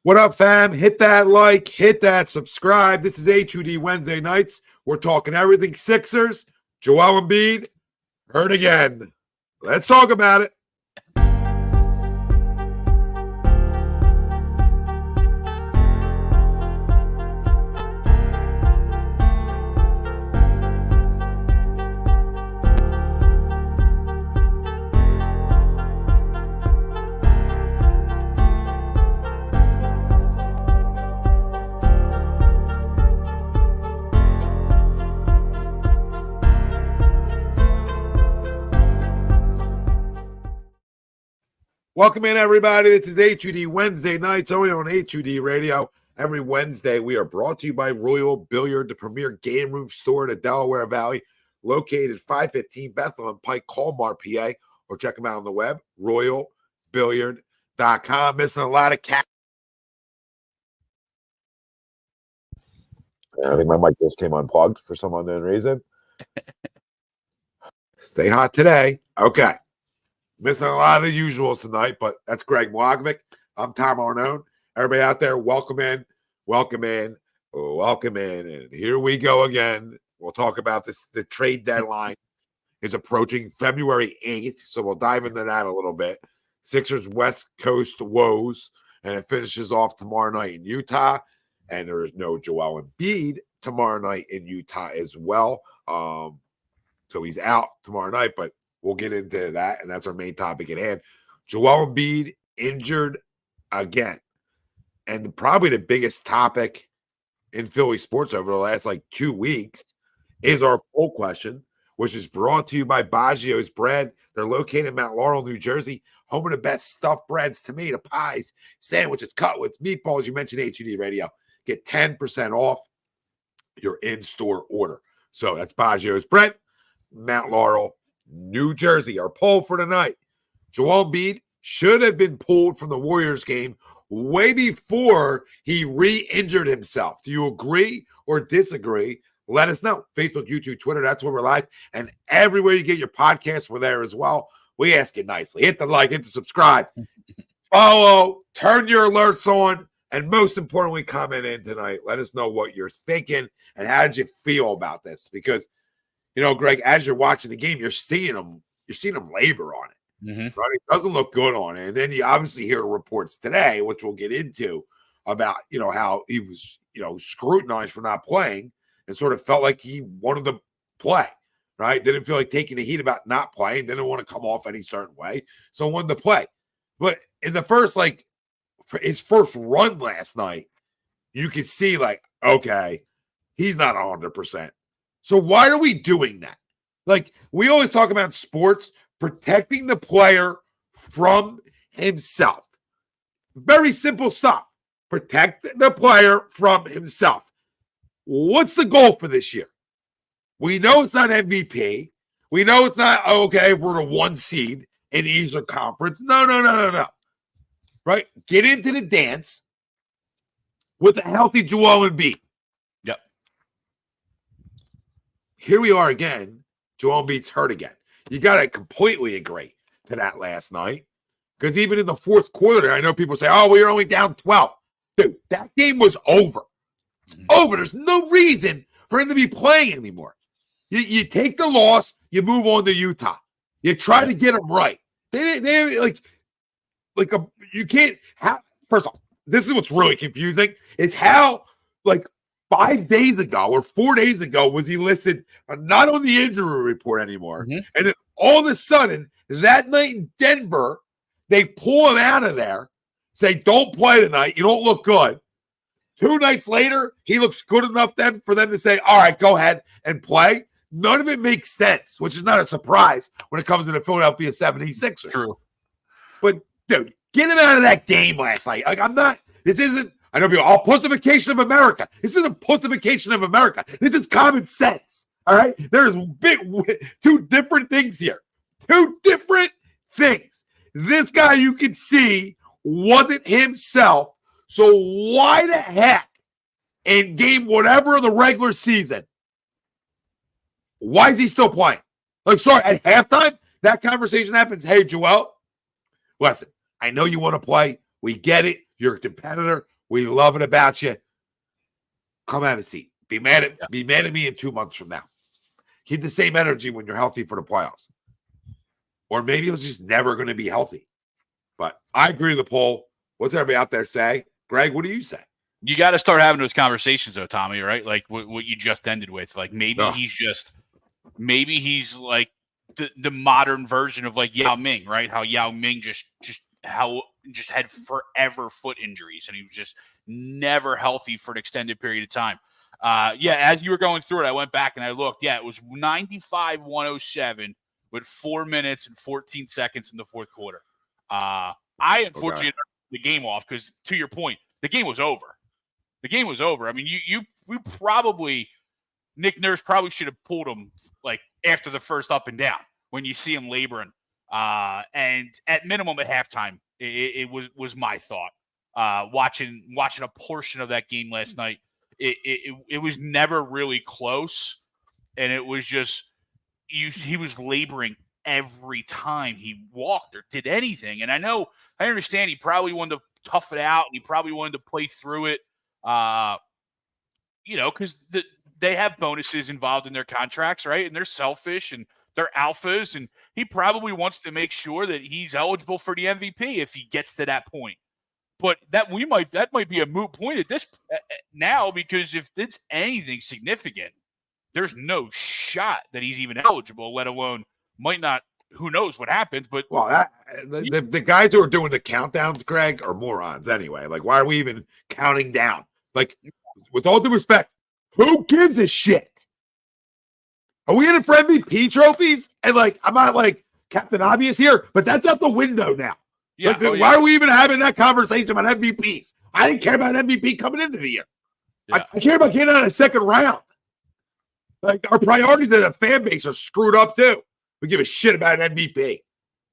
What up, fam? Hit that like, hit that subscribe. This is A2D Wednesday nights. We're talking everything Sixers. Joel Embiid, hurt again. Let's talk about it. Welcome in, everybody. This is A2D Wednesday nights, only on A2D Radio. Every Wednesday, we are brought to you by Royal Billiard, the premier game room store in the Delaware Valley, located 515 Bethlehem Pike, Colmar, PA, or check them out on the web, royalbilliard.com. Missing a lot of cats. I think my mic just came unplugged for some unknown reason. Stay hot today. Okay. Missing a lot of the usuals tonight, but that's Greg Mlogvic. I'm Tom Arnone. Everybody out there, welcome in. And here we go again. We'll talk about this. The trade deadline is approaching February 8th, so we'll dive into that a little bit. Sixers West Coast woes, and it finishes off tomorrow night in Utah, and there is no Joel Embiid tomorrow night in Utah as well. So he's out tomorrow night, but we'll get into that, and that's our main topic at hand. Joel Embiid injured again. And probably the biggest topic in Philly sports over the last, 2 weeks is our poll question, which is brought to you by Baggio's Bread. They're located in Mount Laurel, New Jersey, home of the best stuffed breads, tomato pies, sandwiches, cutlets, meatballs. You mentioned A2D Radio. Get 10% off your in-store order. So that's Baggio's Bread, Mount Laurel, New Jersey. Our poll for tonight: Joel Embiid should have been pulled from the Warriors game way before he re-injured himself. Do you agree or disagree? Let us know. Facebook, YouTube, Twitter, that's where we're live. And everywhere you get your podcasts, we're there as well. We ask it nicely. Hit the like, hit the subscribe, follow, turn your alerts on, and most importantly, comment in tonight. Let us know what you're thinking and how did you feel about this? Because Greg, as you're watching the game, you're seeing him labor on it. Mm-hmm. Right? It doesn't look good on it. And then you obviously hear reports today, which we'll get into, about, how he was, scrutinized for not playing and sort of felt like he wanted to play, right? Didn't feel like taking the heat about not playing. Didn't want to come off any certain way. So wanted to play. But in the first, for his first run last night, you could see okay, he's not 100%. So why are we doing that? We always talk about sports, protecting the player from himself. Very simple stuff. Protect the player from himself. What's the goal for this year? We know it's not MVP. We know it's not, okay, we're the 1 seed in the Eastern Conference. No. Right? Get into the dance with a healthy Joel Embiid. Yep. Here we are again. Joel Embiid's hurt again. You got to completely agree to that last night. Because even in the fourth quarter, I know people say, we were only down 12. Dude, that game was over. It's over. There's no reason for him to be playing anymore. You take the loss, you move on to Utah. You try to get them right. You can't have, first off, this is what's really confusing, is how, 5 days ago or 4 days ago was he listed not on the injury report anymore. Mm-hmm. And then all of a sudden, that night in Denver, they pull him out of there, say, don't play tonight. You don't look good. 2 nights later, he looks good enough for them to say, all right, go ahead and play. None of it makes sense, which is not a surprise when it comes to the Philadelphia 76ers. True. But, dude, get him out of that game last night. I know people, pussification of America. This isn't pussification of America. This is common sense. All right? There's 2 different things here. 2 different things. This guy, you can see, wasn't himself. So why the heck in game whatever of the regular season, why is he still playing? At halftime, that conversation happens. Hey, Joel, listen, I know you want to play. We get it. You're a competitor. We love it about you. Come have a seat. Be mad at me in 2 months from now. Keep the same energy when you're healthy for the playoffs. Or maybe it was just never going to be healthy. But I agree with the poll. What's everybody out there say? Greg, what do you say? You got to start having those conversations, though, Tommy, right? Like what you just ended with. Like maybe he's like the modern version of like Yao Ming, right? How Yao Ming just had forever foot injuries, and he was just never healthy for an extended period of time. As you were going through it, I went back and I looked. Yeah, it was 95-107 with 4 minutes and 14 seconds in the fourth quarter. I unfortunately turned the game off because, to your point, the game was over. The game was over. I mean, we probably – Nick Nurse probably should have pulled him like after the first up and down when you see him laboring. And at minimum at halftime, it was my thought. Watching a portion of that game last night, it was never really close, and it was just he was laboring every time he walked or did anything. And I understand he probably wanted to tough it out, and he probably wanted to play through it, because they have bonuses involved in their contracts, right? And they're selfish and they're alphas, and he probably wants to make sure that he's eligible for the MVP if he gets to that point. But that might be a moot point at this now, because if it's anything significant, there's no shot that he's even eligible, let alone might not. Who knows what happens? But the guys who are doing the countdowns, Greg, are morons anyway. Like, why are we even counting down? Like, with all due respect, who gives a shit? Are we in it for MVP trophies? And like, I'm not like Captain Obvious here, but that's out the window now. Yeah, why are we even having that conversation about MVPs? I didn't care about MVP coming into the year. Yeah. I care about getting out of the second round. Like, our priorities as a fan base are screwed up too. We give a shit about an MVP.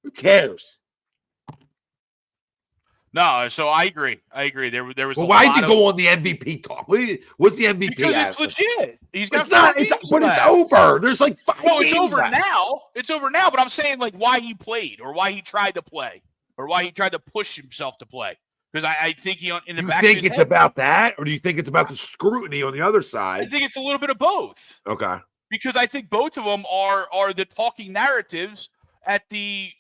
Who cares? No, so I agree. There was. Well, why'd you go on the MVP talk? What's the MVP? Because it's legit. He's got. It's over. There's like 5 games. It's over left. now. It's over now. But I'm saying like why he played, or why he tried to play, or why he tried to push himself to play. Because I think he in the back. You think it's about that, or do you think it's about the scrutiny on the other side? I think it's a little bit of both. Okay. Because I think both of them are the talking narratives at the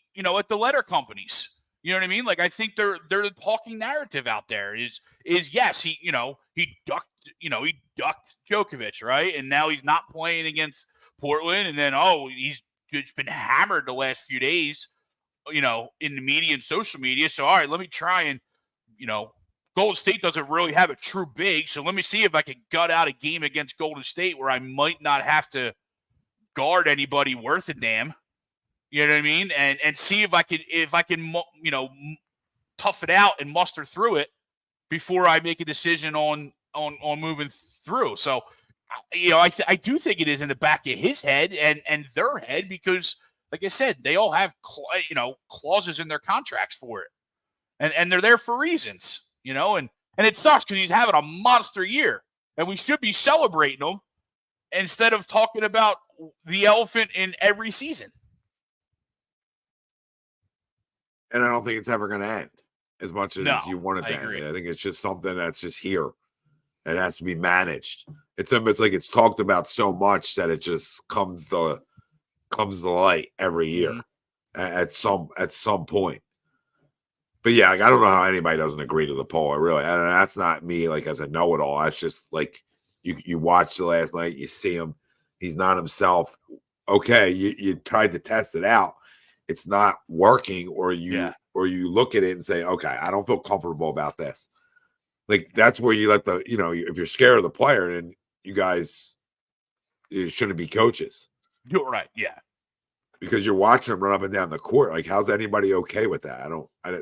letter companies. You know what I mean? Like, I think they're the talking narrative out there is yes, he ducked Djokovic, right? And now he's not playing against Portland, and then he's just been hammered the last few days, in the media and social media. So all right, let me try and Golden State doesn't really have a true big, so let me see if I can gut out a game against Golden State where I might not have to guard anybody worth a damn. You know what I mean? And see if I can tough it out and muster through it before I make a decision on moving through. So, I do think it is in the back of his head and their head, because, like I said, they all have clauses in their contracts for it, and they're there for reasons. And it sucks because he's having a monster year, and we should be celebrating him instead of talking about the elephant in every season. And I don't think it's ever going to end as much as you want it to end. I think it's just something that's just here. It has to be managed. It's like it's talked about so much that it just comes to light every year at some point. But yeah, like, I don't know how anybody doesn't agree to the poll. That's not me like as a know-it-all. That's just like you watch the last night, you see him, he's not himself. Okay, you tried to test it out. It's not working, or you look at it and say, okay, I don't feel comfortable about this. Like, that's where you let if you're scared of the player, then you guys shouldn't be coaches. You're right. Yeah. Because you're watching them run up and down the court. Like, how's anybody okay with that?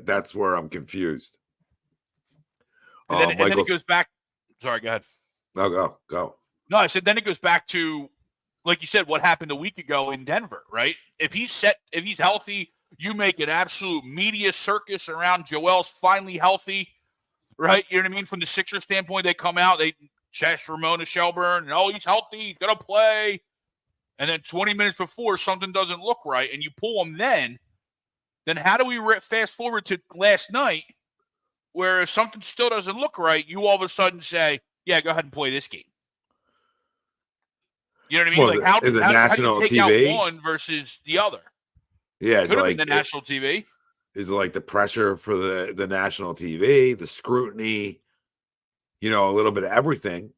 That's where I'm confused. And then it goes back. Sorry, go ahead. No, go. No, I said then it goes back to, like you said, what happened a week ago in Denver, right? If he's healthy, you make an absolute media circus around Joel's finally healthy, right? You know what I mean? From the Sixers standpoint, they come out, they chest Ramona Shelburne, and he's healthy, he's gonna play. And then 20 minutes before, something doesn't look right, and you pull him then how do we fast forward to last night where if something still doesn't look right, you all of a sudden say, yeah, go ahead and play this game. You know what I mean? Well, Like, how in the do you national take TV, out one versus the other? yeah, it's Could have been like the national TV. is like the pressure for the national TV, the scrutiny, a little bit of everything.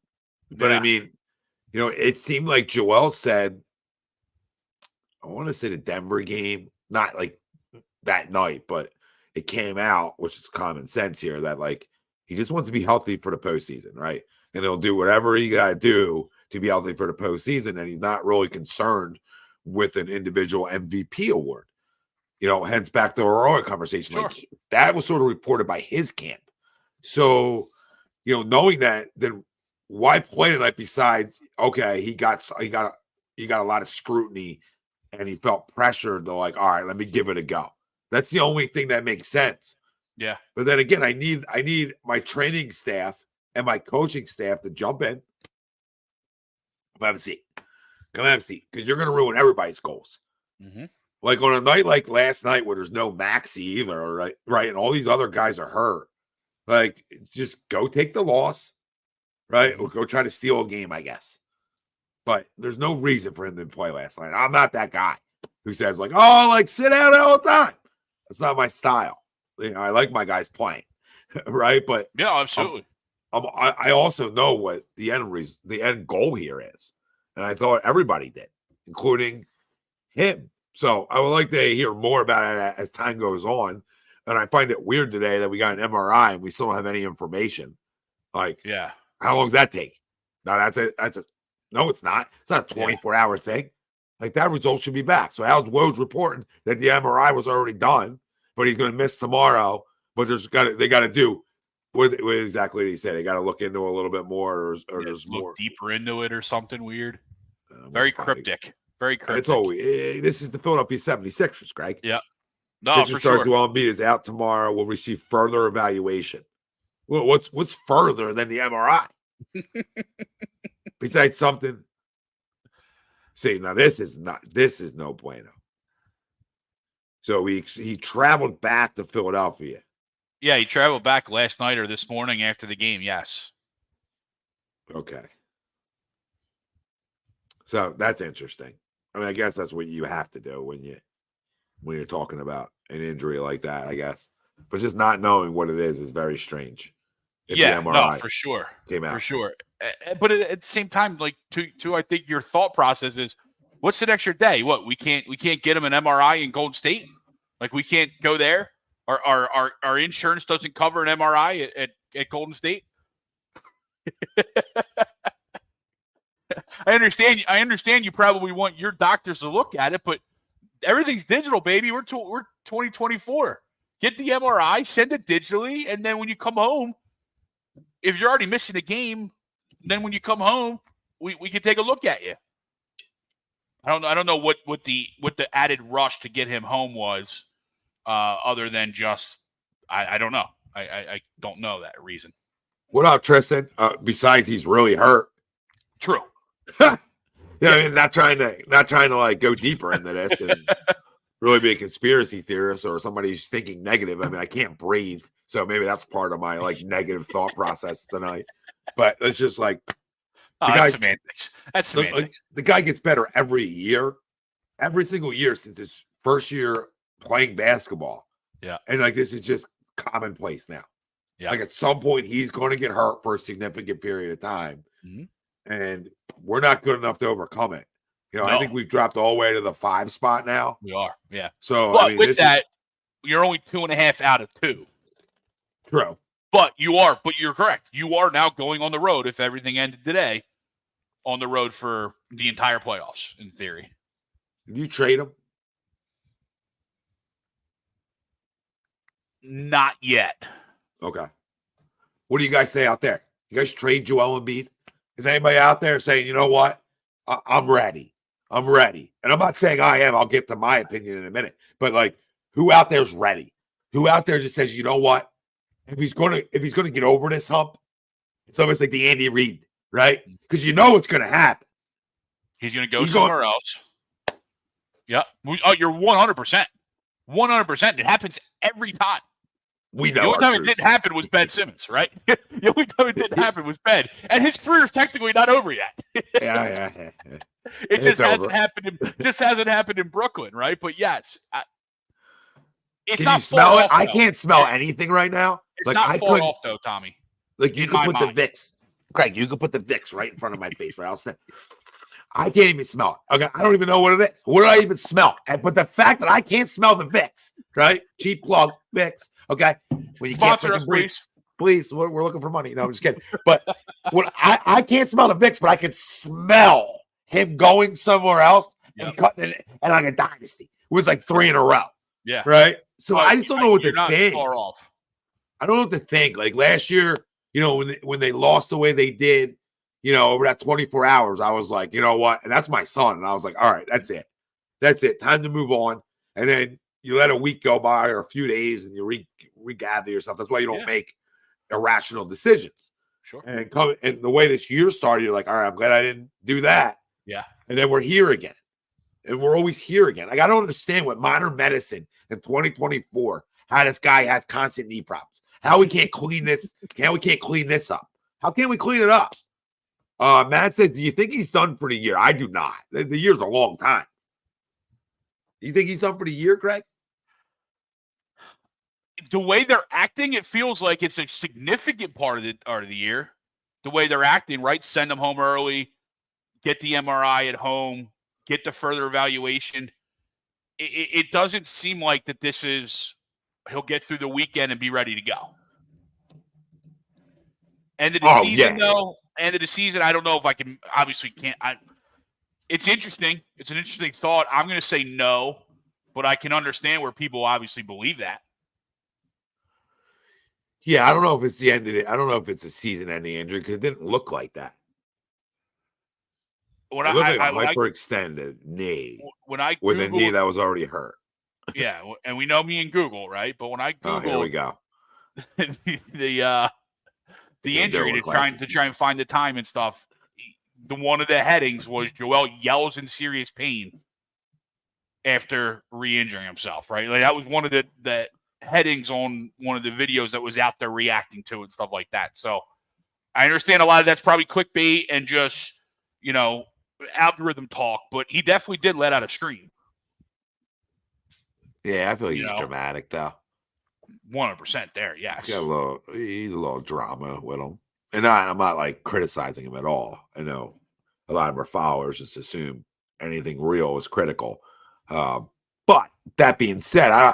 But I mean, it seemed like Joel said, I want to say the Denver game, not like that night, but it came out, which is common sense here, that like he just wants to be healthy for the postseason, right? And he'll do whatever he got to do to be healthy for the postseason. And he's not really concerned with an individual MVP award. Hence back to our earlier conversation. Sure. Like that was sort of reported by his camp. So, knowing that, then why play tonight besides, okay, he got a lot of scrutiny and he felt pressured to like, all right, let me give it a go. That's the only thing that makes sense. Yeah. But then again, I need my training staff and my coaching staff to jump in. Come have a seat. Because you're going to ruin everybody's goals. Mm-hmm. Like on a night like last night where there's no Maxey either, right? And all these other guys are hurt. Like, just go take the loss, right? Or go try to steal a game, I guess. But there's no reason for him to play last night. I'm not that guy who says, like, oh, like, sit out all the time. That's not my style. I like my guys playing, right? But yeah, absolutely. I also know what the end goal here is. And I thought everybody did, including him. So I would like to hear more about it as time goes on. And I find it weird today that we got an MRI and we still don't have any information. Like, yeah, how long does that take? No, no, it's not. It's not a 24-hour thing. Like, that result should be back. So how's Woj reporting that the MRI was already done, but he's going to miss tomorrow? But they got to do what exactly he said. They got to look into it a little bit more, or there's look more deeper into it or something weird. Very cryptic. Very cryptic. It's always this is the Philadelphia 76ers, Greg. Yeah. No, for sure. Joel Embiid is out tomorrow. We'll receive further evaluation. Well, what's further than the MRI? Besides something. See, now this is no bueno. So he traveled back to Philadelphia. Yeah, he traveled back last night or this morning after the game. Yes. Okay. So that's interesting. I mean, I guess that's what you have to do when you're talking about an injury like that, I guess. But just not knowing what it is very strange. No, for sure. Came out. For sure. But at the same time, like, to I think your thought process is, what's an extra day? What, we can't get him an MRI in Golden State? Like, we can't go there? Our insurance doesn't cover an MRI at Golden State? I understand you probably want your doctors to look at it, but everything's digital, baby. We're 2024. Get the MRI, send it digitally, and then when you come home, if you're already missing a game, then when you come home, we can take a look at you. I don't know what the added rush to get him home was, other than just I don't know. I don't know that reason. What up, Tristan? Besides, he's really hurt. True. I mean, not trying to like go deeper into this and really be a conspiracy theorist or somebody who's thinking negative. I mean, I can't breathe, so maybe that's part of my like negative thought process tonight. But it's just like that's semantics. That's semantics. The guy gets better every year, every single year since his first year playing basketball. Yeah, and like this is just commonplace now. Yeah, like at some point he's going to get hurt for a significant period of time. Mm-hmm. And we're not good enough to overcome it. No. I think we've dropped all the way to the 5 spot now. We are, yeah. So, but I mean, you're only 2.5 out of 2. True. But you're correct. You are now going on the road, if everything ended today, on the road for the entire playoffs, in theory. Did you trade him? Not yet. Okay. What do you guys say out there? You guys trade Joel Embiid? Is anybody out there saying, you know what? I'm ready. I'm ready. And I'm not saying I am. I'll get to my opinion in a minute. But like, who out there is ready? Who out there just says, you know what? If he's gonna get over this hump, it's almost like the Andy Reid, right? Because you know what's gonna happen. He's gonna go somewhere else. Yeah. Oh, you're 100%. 100%. It happens every time. We The know only our time it truth. didn't happen was Ben Simmons, right? The only time it didn't happen was Ben, and his career is technically not over yet. Yeah. It just over. hasn't happened. Just hasn't happened in Brooklyn, right? But yes, it's Can not you smell far it? off. I Though. can't smell anything right now. It's Like not I far couldn't. off though, Tommy. Like you in could my put mind. the Vicks, Craig. You could put the Vicks right in front of my face, right? I'll say, I can't even smell it. Okay, I don't even know what it is. What do I even smell? But the fact that I can't smell the Vicks, right? Cheap plug, Vicks. Okay, when you Sponsor can't us, breathe, please. we're looking for money. No, I'm just kidding. But what I can't smell the Vicks, but I can smell him going somewhere else and cutting it, and like a dynasty. It was like 3 in a row. Yeah. Right. So I just don't know what to not think. Far off. I don't know what to think. Like last year, when they lost the way they did, over that 24 hours, I was like, you know what? And that's my son. And I was like, all right, that's it. That's it. Time to move on. And then you let a week go by or a few days and you regather yourself. That's why you don't make irrational decisions. Sure. And the way this year started, you're like, all right, I'm glad I didn't do that. Yeah. And then we're here again. And we're always here again. Like, I don't understand what modern medicine in 2024, how this guy has constant knee problems. How we can't clean this. We can't clean this up. How can we clean it up? Matt says, do you think he's done for the year? I do not. The year's a long time. Do you think he's done for the year, Greg? The way they're acting, it feels like it's a significant part of the year. The way they're acting, right? Send them home early, get the MRI at home, get the further evaluation. It doesn't seem like that this is he'll get through the weekend and be ready to go. End of the season, though. End of the season, I don't know if I can. Obviously, can't. It's interesting. It's an interesting thought. I'm going to say no, but I can understand where people obviously believe that. Yeah, I don't know if it's the end of it. I don't know if it's a season-ending injury because it didn't look like that. When it looked like a hyperextended knee with a knee that was already hurt. Yeah, and we know me and Google, right? But when I Googled, here we go. the injury to try and find the time and stuff, one of the headings was Joel yells in serious pain after re-injuring himself, right? Like that was one of the headings on one of the videos that was out there reacting to and stuff like that. So I understand a lot of that's probably clickbait and just, algorithm talk, but he definitely did let out a scream. Yeah, I feel like he's dramatic though. 100% there, yes. He's a little drama with him. And I'm not like criticizing him at all. I know a lot of our followers just assume anything real is critical. But that being said,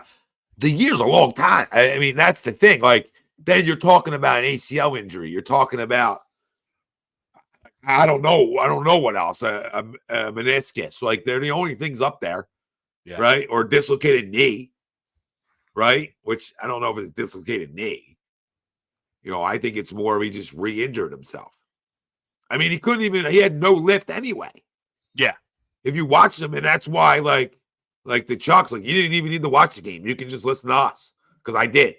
the year's a long time. I mean, that's the thing. Like, then you're talking about an ACL injury. You're talking about, I don't know what else. A meniscus. Like, they're the only things up there, right? Or dislocated knee, right? Which I don't know if it's a dislocated knee. I think it's more he just re-injured himself. I mean, he had no lift anyway. Yeah. If you watch him, and that's why, like the Chucks, like, you didn't even need to watch the game. You can just listen to us, because I did.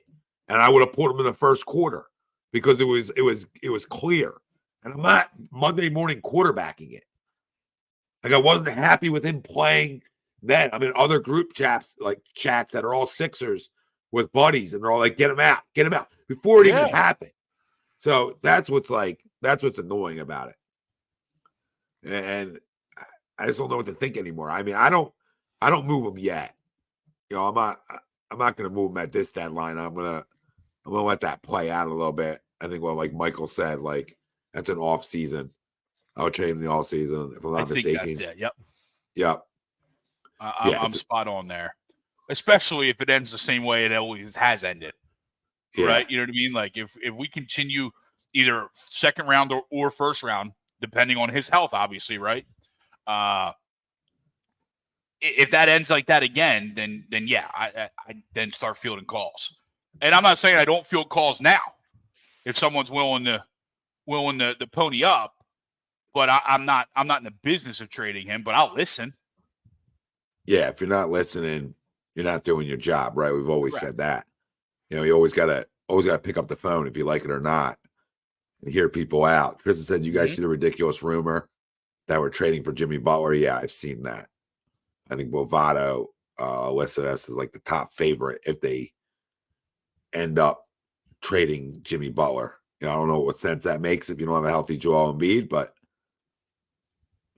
And I would have put him in the first quarter because it was clear. And I'm not Monday morning quarterbacking it. Like, I wasn't happy with him playing then. I'm in other group chats that are all Sixers with buddies, and they're all like, get him out before it even happened. So that's what's annoying about it. And I just don't know what to think anymore. I mean, I don't move him yet. I'm not going to move him at this deadline. I'm going to let that play out a little bit. I think like Michael said, like, that's an off season. I'll trade him in the off season if I'm not mistaken. That's it. Yep. Yep. I'm spot on there, especially if it ends the same way it always has ended. Yeah. Right? You know what I mean? Like, if we continue either second round or first round, depending on his health, obviously, right? If that ends like that again, then yeah, I then start fielding calls. And I'm not saying I don't field calls now if someone's willing to pony up, but I'm not in the business of trading him, but I'll listen. Yeah, if you're not listening, you're not doing your job, right? We've always said that. You always gotta pick up the phone if you like it or not, and hear people out. Chris said, "You guys see the ridiculous rumor that we're trading for Jimmy Butler?" Yeah, I've seen that. I think Bovado listed us as like the top favorite if they end up trading Jimmy Butler. I don't know what sense that makes if you don't have a healthy Joel Embiid, but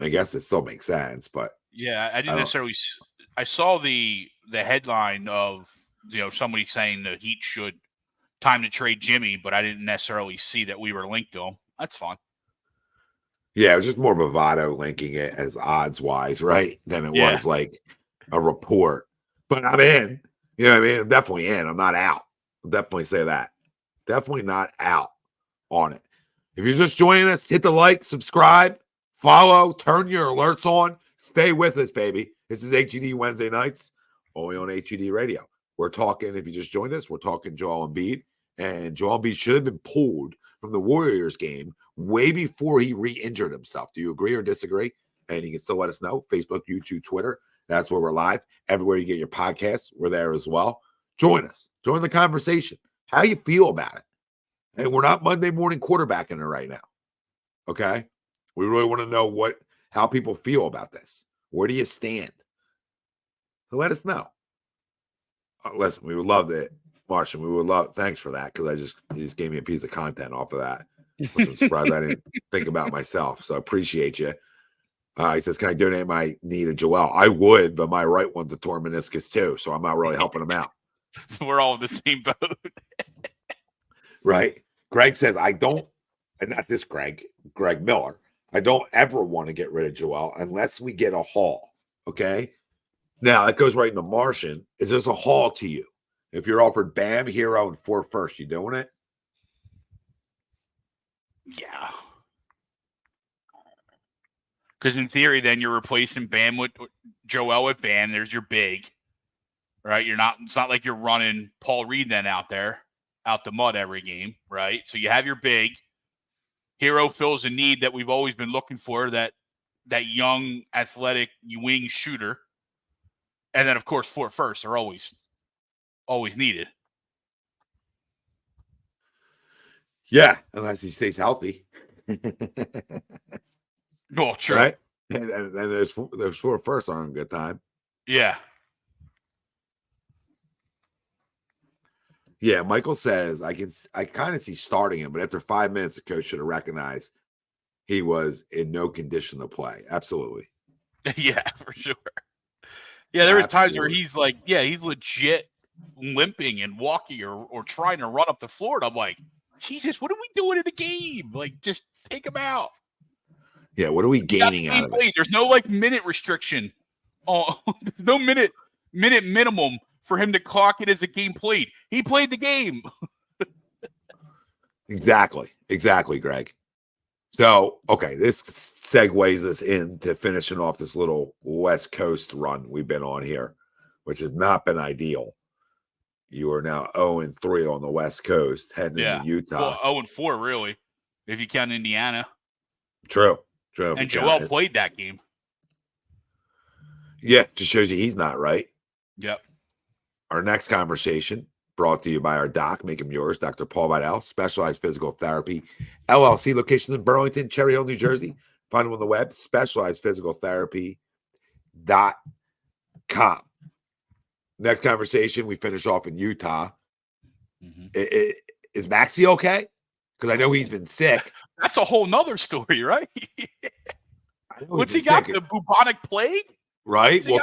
I guess it still makes sense. But yeah, I didn't necessarily. I saw the headline of somebody saying the Heat should time to trade Jimmy, but I didn't necessarily see that we were linked to him. That's fine. Yeah, it was just more bravado linking it as odds wise, right? Than it was like a report. But I'm in. You know what I mean? I'm definitely in. I'm not out. I'll definitely say that. Definitely not out on it. If you're just joining us, hit the like, subscribe, follow, turn your alerts on. Stay with us, baby. This is A2D Wednesday nights, only on A2D Radio. We're talking, if you just joined us, we're talking Joel Embiid. And Joel Embiid should have been pulled from the Warriors game way before he re-injured himself. Do you agree or disagree? And you can still let us know. Facebook, YouTube, Twitter. That's where we're live. Everywhere you get your podcasts, we're there as well. Join us. Join the conversation. How you feel about it? And we're not Monday morning quarterbacking it right now. Okay? We really want to know how people feel about this. Where do you stand? So let us know. Listen, we would love it. Martian, we would love. Thanks for that, because he just gave me a piece of content off of that, which I'm surprised I didn't think about myself. So I appreciate you. He says, "Can I donate my knee to Joel?" I would, but my right one's a torn meniscus too, so I'm not really helping him out. So we're all in the same boat, right? Greg says, "I don't," and not this Greg Miller. I don't ever want to get rid of Joel unless we get a haul. Okay. Now that goes right into Martian. Is this a haul to you? If you're offered Bam, Hero, and 4 first, you doing it? Yeah. Because in theory, then you're replacing Bam with Joel with Bam. There's your big, right? It's not like you're running Paul Reed then out the mud every game, right? So you have your big. Hero fills a need that we've always been looking for, that young, athletic wing shooter. And then, of course, 4 first are always needed. Yeah, unless he stays healthy. No, true. Right? And there's 4 first on a good time. Yeah. Yeah, Michael says, I kind of see starting him, but after 5 minutes, the coach should have recognized he was in no condition to play. Absolutely. Yeah, for sure. Yeah, there was times where he's like, he's legit limping and walking or trying to run up the floor. And I'm like, Jesus, what are we doing in the game? Like, just take him out. Yeah, what are we gaining out of it? There's no minute restriction. Oh, there's no minute minimum for him to clock it as a game played. He played the game. Exactly, Greg. So, okay, this segues us into finishing off this little West Coast run we've been on here, which has not been ideal. You are now 0-3 on the West Coast, heading into Utah. Well, 0-4, really, if you count Indiana. True. And Joel played that game. Yeah, just shows you he's not right. Yep. Our next conversation brought to you by our doc, make him yours, Dr. Paul Vidal, Specialized Physical Therapy, LLC, locations in Burlington, Cherry Hill, New Jersey. Find him on the web, specializedphysicaltherapy.com. Next conversation, we finish off in Utah. Mm-hmm. Is Maxey okay? Because I know he's been sick. That's a whole nother story, right? What's he got? The bubonic plague? Right? Well,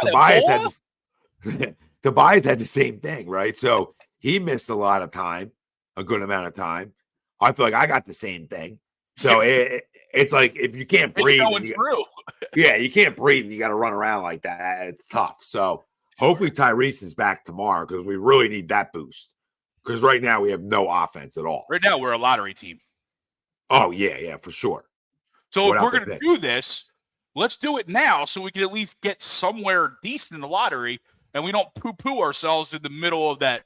Tobias had the same thing, right? So he missed a good amount of time. I feel like I got the same thing. So it's like, if you can't breathe, you can't breathe and you got to run around like that. It's tough. So hopefully Tyrese is back tomorrow, because we really need that boost. Because right now we have no offense at all. Right now we're a lottery team. Oh, yeah, for sure. So if we're going to do this, let's do it now so we can at least get somewhere decent in the lottery, and we don't poo-poo ourselves in the middle of that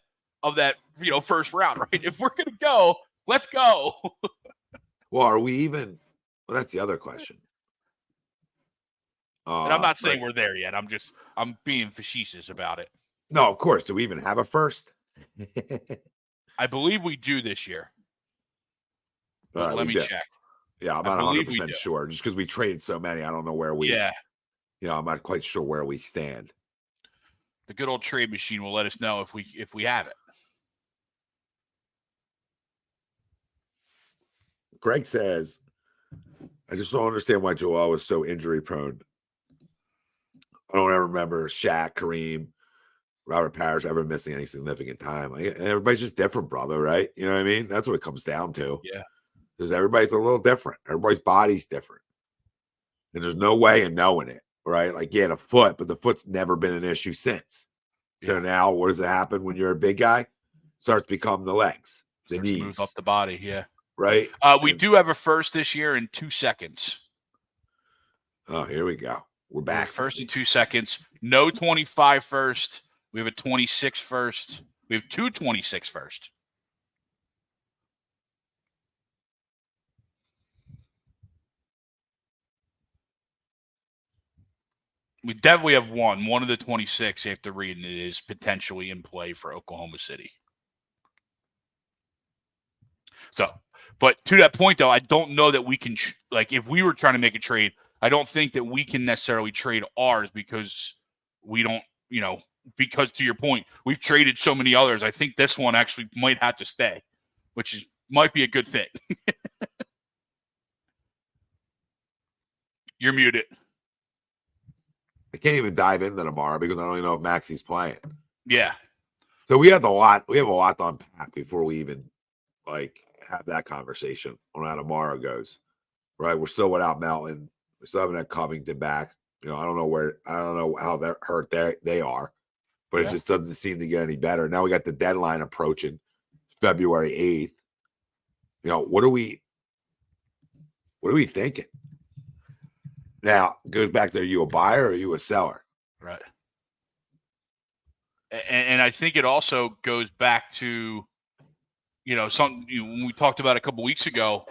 first round, right? If we're going to go, let's go. Well, are we even? Well, that's the other question. And I'm not saying we're there yet. I'm being facetious about it. No, of course. Do we even have a first? I believe we do this year. Right, let me check. Yeah, I'm not 100% sure. Just because we traded so many, I don't know where we. Yeah. I'm not quite sure where we stand. The good old trade machine will let us know if we have it. Greg says, I just don't understand why Joel was so injury prone. I don't ever remember Shaq, Kareem, Robert Parrish ever missing any significant time. Like, everybody's just different, brother, right? You know what I mean? That's what it comes down to. Yeah. Because everybody's a little different. Everybody's body's different. And there's no way in knowing it, right? Like, yeah, the foot, but the foot's never been an issue since. So now what does it happen when you're a big guy? Starts to become the legs, the knees. Move up the body, yeah. Right? We do have a first this year in 2 seconds. Oh, here we go. We're back. First in 2 seconds. No 25 first. We have a 26 first. We have 226 first. We definitely have one. One of the 26, you have to read, and it is potentially in play for Oklahoma City. So, but to that point, though, I don't know that we can, like, if we were trying to make a trade, I don't think that we can necessarily trade ours because we don't, because to your point, we've traded so many others. I think this one actually might have to stay, which might be a good thing. You're muted. I can't even dive into tomorrow because I don't even know if Maxey's playing. Yeah. So we have a lot to unpack before we even have that conversation on how tomorrow goes. Right? We're still without Melton. We still haven't had Covington back. I don't know how they're hurt they are, but it just doesn't seem to get any better. Now we got the deadline approaching, February 8th. What are we thinking? Now, it goes back to, are you a buyer or are you a seller? Right. And I think it also goes back to, something when we talked about a couple weeks ago,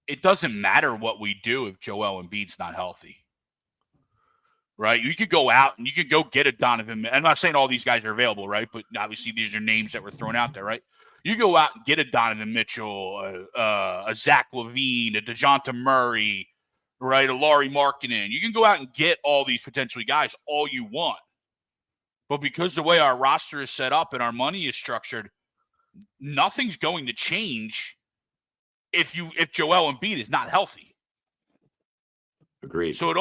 it doesn't matter what we do if Joel Embiid's not healthy. Right? You could go out and you could go get a Donovan. I'm not saying all these guys are available, right? But obviously these are names that were thrown out there, right? You go out and get a Donovan Mitchell, a Zach LaVine, a DeJounte Murray, right? A Lauri Markkanen. You can go out and get all these potentially guys all you want. But because the way our roster is set up and our money is structured, nothing's going to change if Joel Embiid is not healthy. Agreed. So it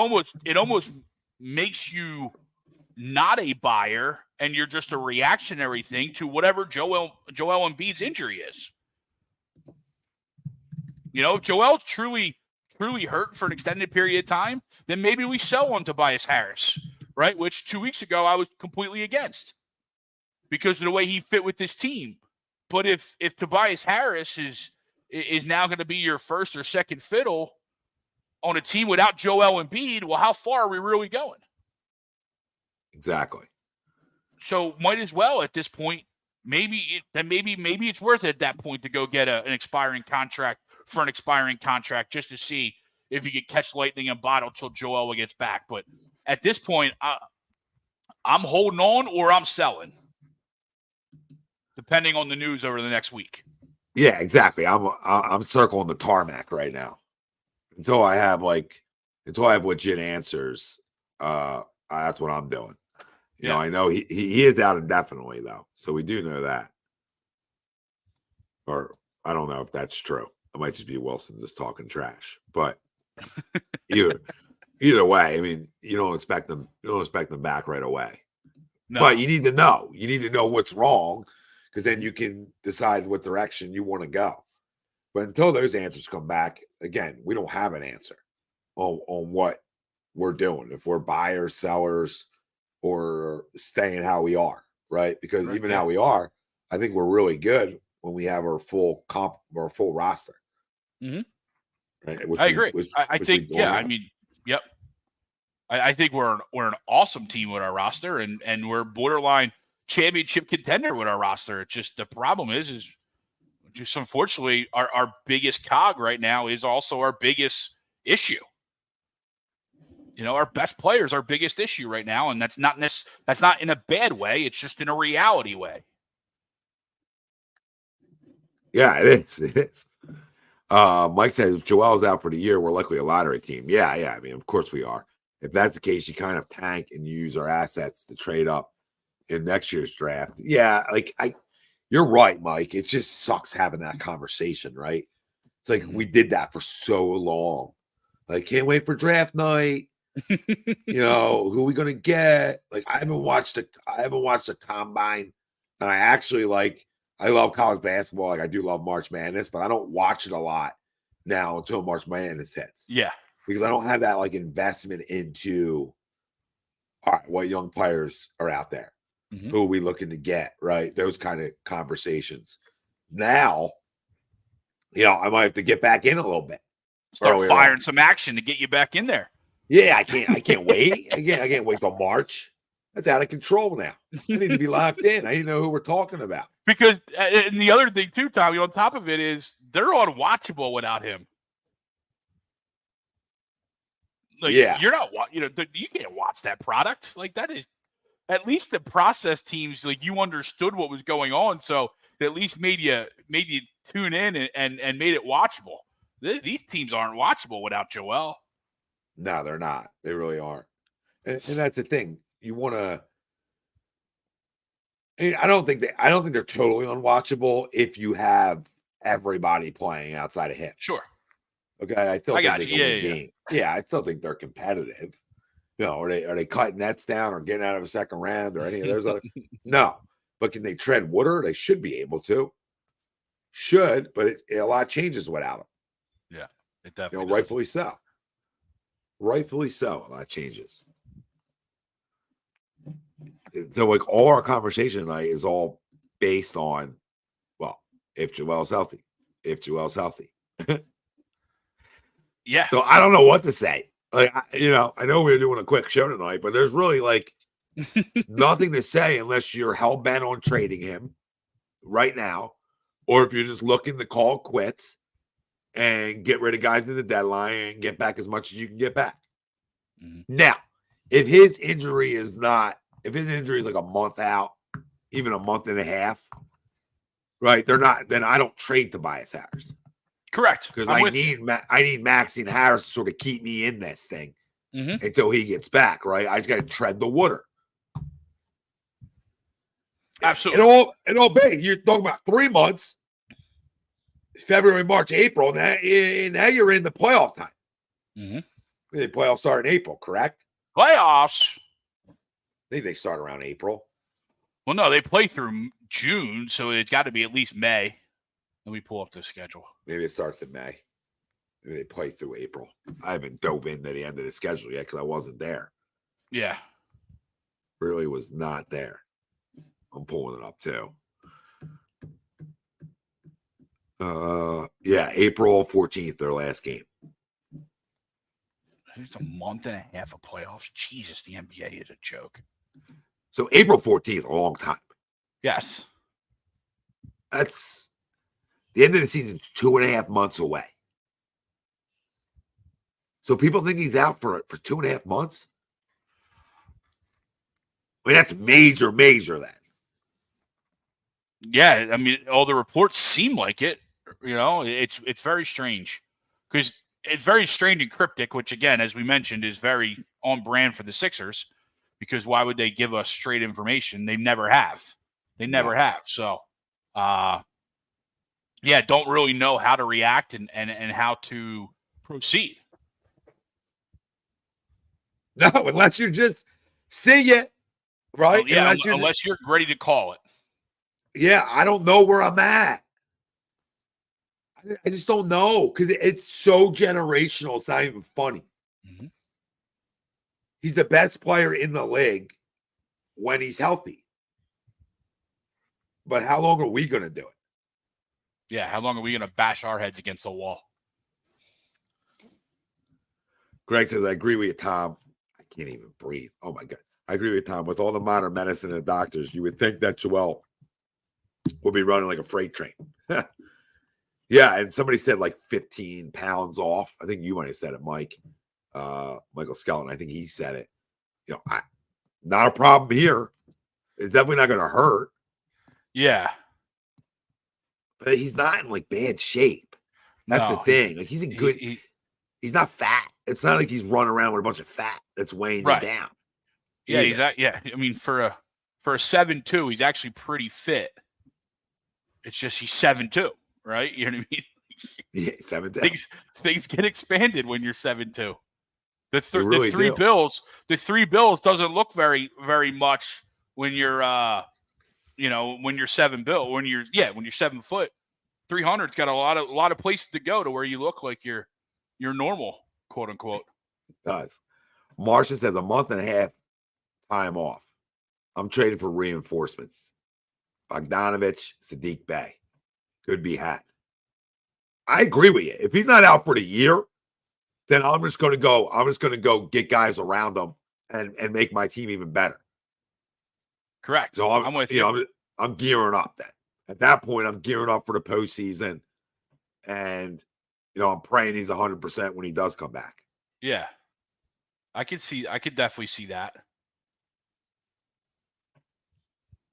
almost makes you not a buyer and you're just a reactionary thing to whatever Joel Embiid's injury is. If Joel's truly hurt for an extended period of time, then maybe we sell on Tobias Harris, right? Which 2 weeks ago I was completely against because of the way he fit with this team. But if Tobias Harris is now going to be your first or second fiddle on a team without Joel Embiid, well, how far are we really going? Exactly. So might as well at this point, maybe it's worth it at that point to go get an expiring contract for an expiring contract just to see if you could catch lightning in a bottle till Joel gets back. But at this point, I'm holding on or I'm selling, depending on the news over the next week. Yeah, exactly. I'm circling the tarmac right now until I have legit answers. That's what I'm doing. I know he is out indefinitely though, so we do know that. Or I don't know if that's true. It might just be Wilson just talking trash. But either way, I mean, you don't expect them back right away. No. But you need to know. You need to know what's wrong, because then you can decide what direction you want to go. But until those answers come back, again, we don't have an answer on what we're doing. If we're buyers, sellers, or staying how we are, right? Because even how we are, I think we're really good when we have our full roster. Mm-hmm. Right? I agree. I think, I mean, yep. I think we're an awesome team with our roster, and we're borderline championship contender with our roster. It's just the problem is just unfortunately our biggest cog right now is also our biggest issue. Our best players are our biggest issue right now, and that's not in a bad way. It's just in a reality way. Yeah, it is. It is. Mike says if Joel's out for the year, we're likely a lottery team. Yeah. I mean, of course we are. If that's the case, you kind of tank and use our assets to trade up in next year's draft. Yeah, you're right, Mike. It just sucks having that conversation, right? It's like we did that for so long. Like, can't wait for draft night. Who are we gonna get? Like, I haven't watched a combine, and I love college basketball. Like, I do love March Madness, but I don't watch it a lot now until March Madness hits. Yeah, because I don't have that like investment into all right, what young players are out there, who are we looking to get, right? Those kind of conversations. Now, I might have to get back in a little bit. Start firing some action to get you back in there. Yeah, I can't wait. I can't wait till March. That's out of control now. I need to be locked in. I need to know who we're talking about. Because, and the other thing too, Tommy, on top of it is they're unwatchable without him. Like, you're not, you can't watch that product. Like, that is, at least the process teams, like, you understood what was going on, so it at least made you tune in and made it watchable. These teams aren't watchable without Joel. No, they're not. They really aren't. And that's the thing. You want to. I don't think they're totally unwatchable if you have everybody playing outside of him. Sure. Okay, I still think they can win games. Yeah, I still think they're competitive. Are they cutting nets down or getting out of a second round or any of those other? No, but can they tread water? They should be able to. But a lot changes without them. Yeah, it definitely. Rightfully so. Rightfully so. A lot changes. So, like, all our conversation tonight is all based on, well, if Joel's healthy. Yeah. So I don't know what to say. Like, I know we're doing a quick show tonight, but there's really like nothing to say unless you're hell bent on trading him right now, or if you're just looking to call quits and get rid of guys at the deadline and get back as much as you can get back. Now, if his injury is like a month out, even a month and a half, right? Then I don't trade Tobias Harris. Correct. Because I need Maxey and Harris to sort of keep me in this thing until he gets back, right? I just got to tread the water. Absolutely. It all big. You're talking about 3 months, February, March, April. Now you're in the playoff time. The playoffs start in April, correct? Playoffs? I think they start around April. Well, no, they play through June, so it's got to be at least May. Let me pull up the schedule. Maybe it starts in May. Maybe they play through April. I haven't dove into the end of the schedule yet because I wasn't there. Yeah. Really was not there. I'm pulling it up too. April 14th, their last game. It's a month and a half of playoffs. Jesus, the NBA is a joke. So April 14th, a long time. Yes. That's the end of the season is 2.5 months away. So people think he's out for 2.5 months? I mean, that's major then. Yeah, I mean, all the reports seem like it. It's very strange because it's very strange and cryptic, which again, as we mentioned, is very on brand for the Sixers. Because why would they give us straight information? They never have. So, don't really know how to react and how to proceed. No, unless you just see it, right? Well, unless you're ready to call it. Yeah, I don't know where I'm at. I just don't know because it's so generational. It's not even funny. He's the best player in the league when he's healthy. But how long are we going to do it? Yeah, how long are we going to bash our heads against the wall? Greg says, I agree with you, Tom. I can't even breathe. Oh, my God. I agree with Tom. With all the modern medicine and doctors, you would think that Joel would be running like a freight train. Yeah, and somebody said like 15 pounds off. I think you might have said it, Mike. Michael Skeleton, I think he said it. Not a problem here. It's definitely not going to hurt. Yeah. But he's not in like bad shape. That's the thing. Like he's in good. He's not fat. It's not like he's running around with a bunch of fat that's weighing him down. Yeah, I mean, for a 7'2", he's actually pretty fit. It's just he's 7'2", right? You know what I mean? Yeah, 7-2. Things get expanded when you're 7-2. The really three do. bills doesn't look very, very much when you're when you're 7 bill, when you're 7 foot. 300's got a lot of places to go to where you look like you're normal, quote unquote. It does. Marcia says a month and a half time off. I'm trading for reinforcements. Bogdanovich, Sadiq Bey. Could be had. I agree with you. If he's not out for the year, then I'm just going to go get guys around him and make my team even better. Correct. So I'm with you. I'm gearing up then. At that point, I'm gearing up for the postseason, and I'm praying he's 100% when he does come back. Yeah, I could definitely see that.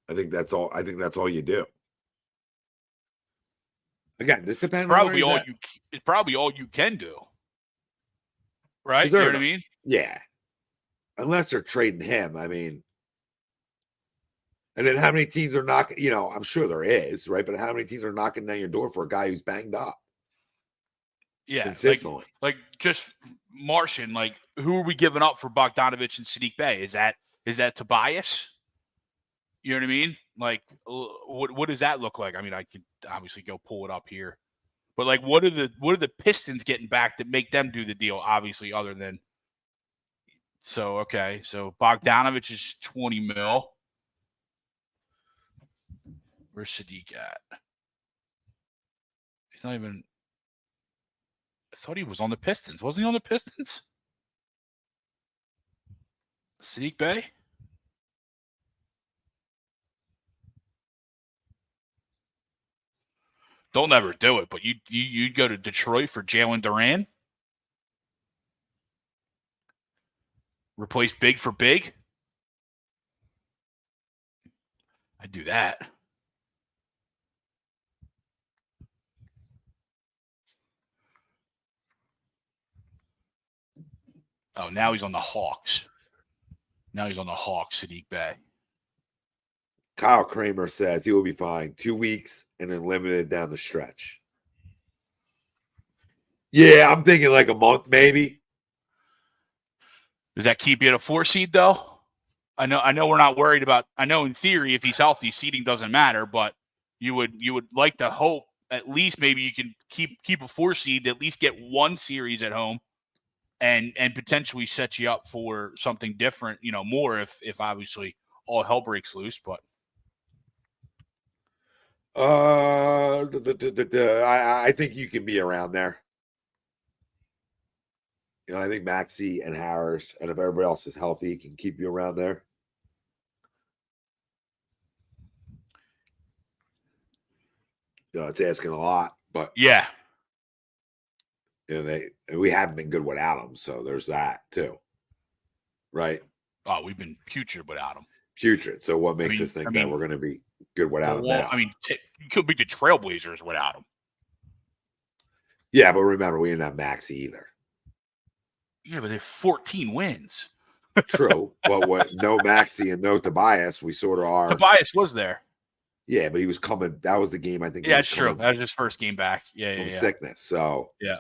I think that's all you do. Again, this depends Probably on it's probably all you can do. Right? You know what I mean? Yeah. Unless they're trading him. I mean, and then how many teams are knocking, I'm sure there is, right? But how many teams are knocking down your door for a guy who's banged up? Yeah. Consistently. Like just Martian, like who are we giving up for Bogdanovich and Sadiq Bey? Is that Tobias? You know what I mean? Like what does that look like? I mean, I could obviously go pull it up here. But like what are the Pistons getting back that make them do the deal, obviously, other than so Bogdanovich is 20 mil. Where's Sadiq at? He's not even. I thought he was on the Pistons. Wasn't he on the Pistons? Sadiq Bey? Don't ever do it, but you'd go to Detroit for Jalen Duran? Replace big for big? I'd do that. Oh, now he's on the Hawks. Sadiq Bey. Kyle Kramer says he will be fine 2 weeks and then limited down the stretch. Yeah, I'm thinking like a month, maybe. Does that keep you at a 4 seed though? I know we're not worried about. I know in theory, if he's healthy, seeding doesn't matter. But you would like to hope at least maybe you can keep a 4 seed, at least get one series at home, and potentially set you up for something different. More if obviously all hell breaks loose. But I think you can be around there. I think Maxey and Harris, and if everybody else is healthy, can keep you around there. It's asking a lot, but yeah, we haven't been good without them, so there's that too, right? Oh, we've been putrid without them. Putrid. So what makes us think that we're going to be good without them now? I mean, you could be the Trailblazers without them. Yeah, but remember, we didn't have Maxey either. Yeah, but they have 14 wins. True, but no Maxey and no Tobias, we sort of are. Tobias was there. Yeah, but he was coming. That was the game, I think. Yeah, it's true. That was his first game back. Yeah. Sickness. So yeah.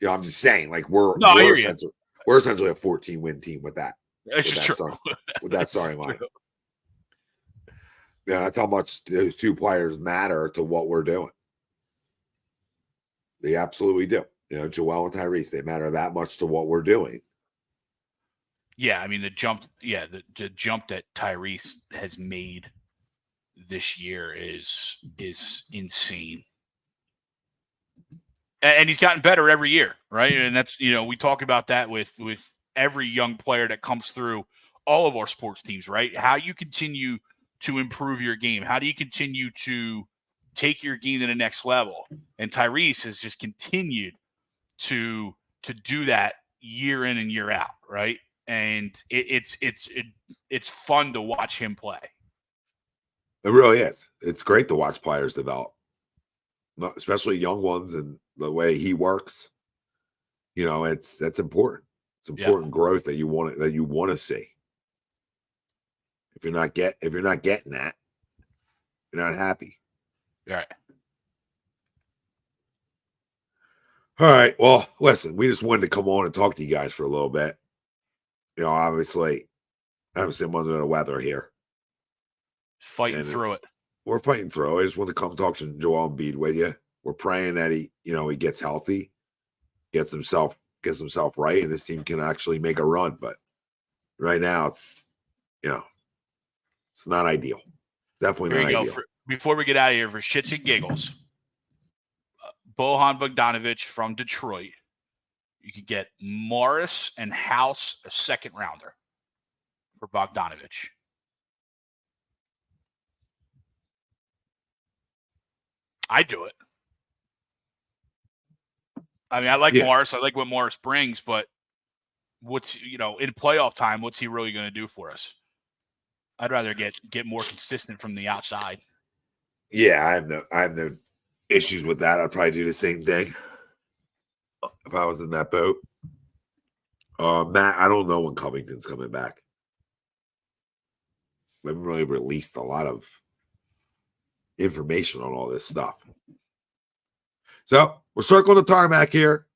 I'm just saying, like we're essentially a 14-win team with that. That's true. With that starting line. Yeah, that's how much those two players matter to what we're doing. They absolutely do. Joel and Tyrese, they matter that much to what we're doing. Yeah, I mean the jump that Tyrese has made this year is insane. And he's gotten better every year, right? And that's, we talk about that with every young player that comes through all of our sports teams, right? How you continue to improve your game. How do you continue to take your game to the next level? And Tyrese has just continued to do that year in and year out, right? And it's fun to watch him play. It really is. It's great to watch players develop, especially young ones, and the way he works. That's important. It's important growth that you want to see. If you're not getting that, you're not happy. Right. All right. Well, listen, we just wanted to come on and talk to you guys for a little bit. Obviously I'm under the weather here. Fighting through it. We're fighting through it. I just want to come talk to Joel Embiid with you. We're praying that he gets healthy, gets himself right, and this team can actually make a run. But right now, it's not ideal. Definitely Here not you ideal. go. Before we get out of here, for shits and giggles, Bojan Bogdanovic from Detroit. You could get Morris and House, a second rounder for Bogdanovic. I do it. I mean, I like Morris. I like what Morris brings, but what's in playoff time, what's he really going to do for us? I'd rather get more consistent from the outside. Yeah, I have no issues with that. I'd probably do the same thing if I was in that boat. Matt, I don't know when Covington's coming back. They haven't really released a lot of information on all this stuff. So we're circling the tarmac here.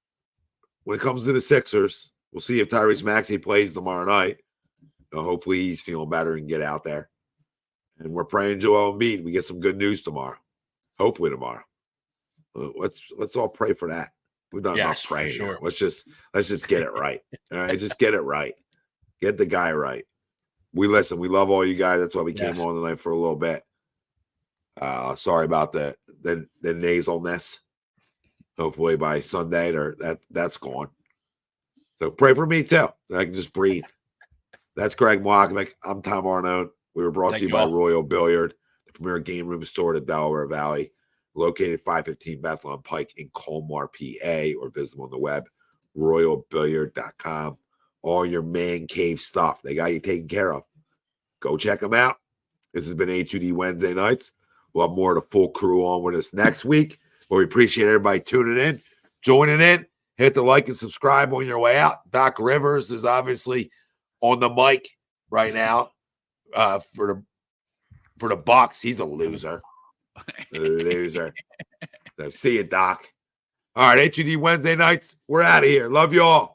When it comes to the Sixers, we'll see if Tyrese Maxey plays tomorrow night. Hopefully he's feeling better and get out there. And we're praying Joel Embiid. We get some good news tomorrow. Hopefully tomorrow. Let's all pray for that. We've done enough praying. Sure. Let's just get it right. All right, just get it right. Get the guy right. We love all you guys. That's why we came on tonight for a little bit. Sorry about the nasalness. Hopefully by Sunday that's gone. So pray for me too. That I can just breathe. That's Greg Mockmick. I'm Tom Arnone. We were brought to you by Royal Billiard, the premier game room store in Delaware Valley, located 515 Bethlehem Pike in Colmar, PA, or visit them on the web, royalbilliard.com. All your man cave stuff. They got you taken care of. Go check them out. This has been A2D Wednesday nights. We'll have more of the full crew on with us next week. But we appreciate everybody tuning in, joining in. Hit the like and subscribe on your way out. Doc Rivers is obviously on the mic right now for the Bucks. He's a loser. So see you, Doc. All right, A2D Wednesday nights. We're out of here. Love you all.